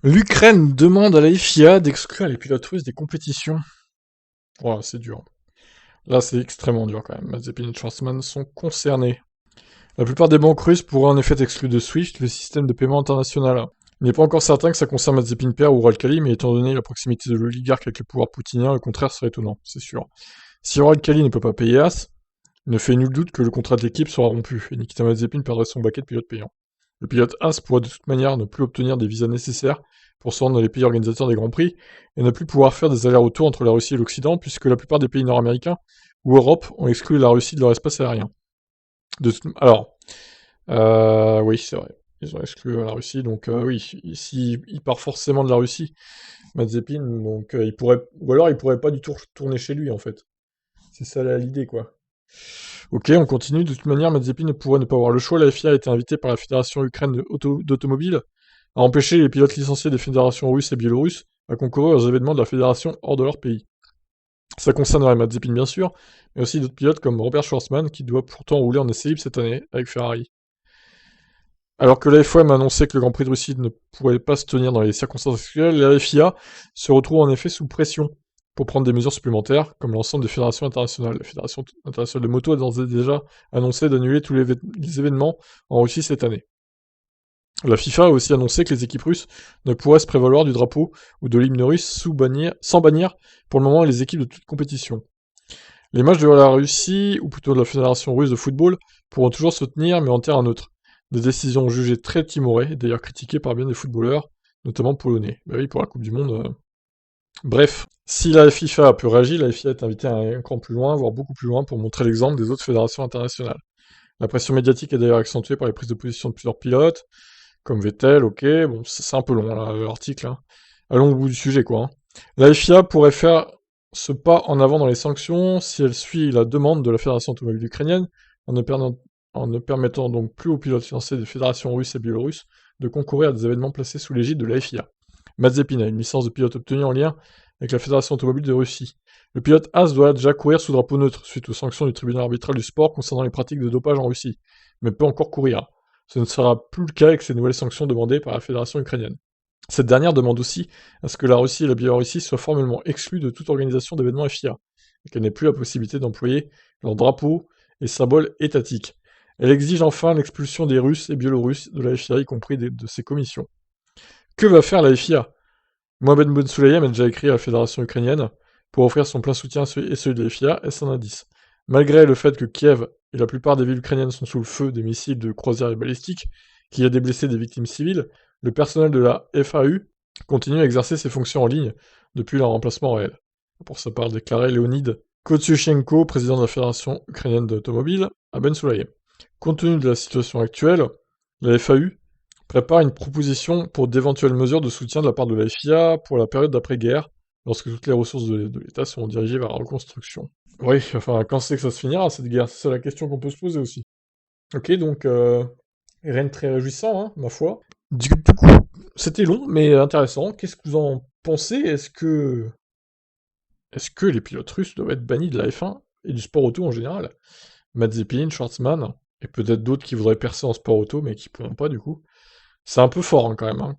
L'Ukraine demande à la FIA d'exclure les pilotes russes des compétitions. Voilà, c'est dur. Là, c'est extrêmement dur quand même. Mazepin et Schwarzman sont concernés. La plupart des banques russes pourraient en effet être exclues de SWIFT, le système de paiement international. Il n'est pas encore certain que ça concerne Mazepin père ou Uralkali, mais étant donné la proximité de l'oligarque avec le pouvoir poutinien, le contraire serait étonnant, c'est sûr. Si Uralkali ne peut pas payer As, il ne fait nul doute que le contrat de l'équipe sera rompu, et Nikita Mazepin perdrait son baquet de pilote payant. Le pilote As pourrait de toute manière ne plus obtenir des visas nécessaires pour se rendre dans les pays organisateurs des Grands Prix, et ne plus pouvoir faire des allers-retours entre la Russie et l'Occident, puisque la plupart des pays nord-américains ou Europe ont exclu la Russie de leur espace aérien. Alors, oui, c'est vrai. Ils ont exclu la Russie, donc oui, ici, il part forcément de la Russie, Mazepin, donc il pourrait, ou alors il pourrait pas du tout retourner chez lui en fait. C'est ça l'idée quoi. Ok, on continue. De toute manière, Mazepin ne pourrait ne pas avoir le choix. La FIA a été invitée par la Fédération ukraine d'automobile à empêcher les pilotes licenciés des fédérations russes et biélorusses à concourir aux événements de la fédération hors de leur pays. Ça concernerait Mazepin bien sûr, mais aussi d'autres pilotes comme Robert Schwarzman qui doit pourtant rouler en essai libre cette année avec Ferrari. Alors que la FOM a annoncé que le Grand Prix de Russie ne pourrait pas se tenir dans les circonstances actuelles, la FIA se retrouve en effet sous pression pour prendre des mesures supplémentaires, comme l'ensemble des fédérations internationales. La Fédération internationale de moto a d'ores et déjà annoncé d'annuler tous les événements en Russie cette année. La FIFA a aussi annoncé que les équipes russes ne pourraient se prévaloir du drapeau ou de l'hymne russe sans bannir pour le moment les équipes de toute compétition. Les matchs de la Russie, ou plutôt de la Fédération russe de football, pourront toujours se tenir, mais en terrain neutre. Des décisions jugées très timorées, et d'ailleurs critiquées par bien des footballeurs, notamment polonais. Bah oui, pour la Coupe du Monde. Bref, si la FIFA a pu réagir, la FIA est invitée à aller encore plus loin, voire beaucoup plus loin, pour montrer l'exemple des autres fédérations internationales. La pression médiatique est d'ailleurs accentuée par les prises de position de plusieurs pilotes, comme Vettel, ok, bon, c'est un peu long là, l'article. Hein. Allons au bout du sujet, quoi. Hein. La FIA pourrait faire ce pas en avant dans les sanctions si elle suit la demande de la Fédération automobile ukrainienne en ne permettant donc plus aux pilotes financés des fédérations russes et biélorusses de concourir à des événements placés sous l'égide de la FIA. Mazepin a une licence de pilote obtenue en lien avec la Fédération automobile de Russie. Le pilote As doit déjà courir sous drapeau neutre suite aux sanctions du tribunal arbitral du sport concernant les pratiques de dopage en Russie, mais peut encore courir. Ce ne sera plus le cas avec ces nouvelles sanctions demandées par la Fédération ukrainienne. Cette dernière demande aussi à ce que la Russie et la Biélorussie soient formellement exclues de toute organisation d'événements FIA, et qu'elle n'ait plus la possibilité d'employer leurs drapeaux et symboles étatiques. Elle exige enfin l'expulsion des Russes et Biélorusses de la FIA, y compris de ses commissions. Que va faire la FIA? Mohamed Bensulayem a déjà écrit à la Fédération ukrainienne pour offrir son plein soutien et celui de la FIA, est-ce un indice? Malgré le fait que Kiev et la plupart des villes ukrainiennes sont sous le feu des missiles de croisière et balistiques, qu'il y a des blessés et des victimes civiles, le personnel de la FAU continue à exercer ses fonctions en ligne depuis leur remplacement réel. Pour sa part, déclaré Leonid Kotyushenko, président de la Fédération ukrainienne d'automobile, à Ben Sulayem. Compte tenu de la situation actuelle, la FAU prépare une proposition pour d'éventuelles mesures de soutien de la part de la FIA pour la période d'après-guerre, lorsque toutes les ressources de l'État seront dirigées vers la reconstruction. Oui, enfin, quand c'est que ça se finira, cette guerre? C'est la question qu'on peut se poser aussi. Ok, donc, rien de très réjouissant, hein, ma foi. Du coup, c'était long, mais intéressant. Qu'est-ce que vous en pensez? Est-ce que les pilotes russes doivent être bannis de la F1 et du sport auto en général? Mazepin, Schwartzman, et peut-être d'autres qui voudraient percer en sport auto, mais qui pourront pas du coup. C'est un peu fort hein, quand même, hein,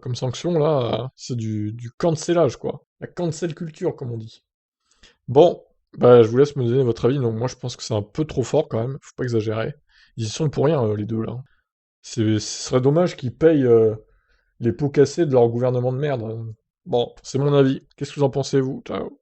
comme sanction là, c'est du cancelage quoi. La cancel culture comme on dit. Bon, bah je vous laisse me donner votre avis, donc moi je pense que c'est un peu trop fort quand même, faut pas exagérer. Ils y sont pour rien les deux là. Ce serait dommage qu'ils payent les pots cassés de leur gouvernement de merde. Bon, c'est mon avis. Qu'est-ce que vous en pensez vous? Ciao.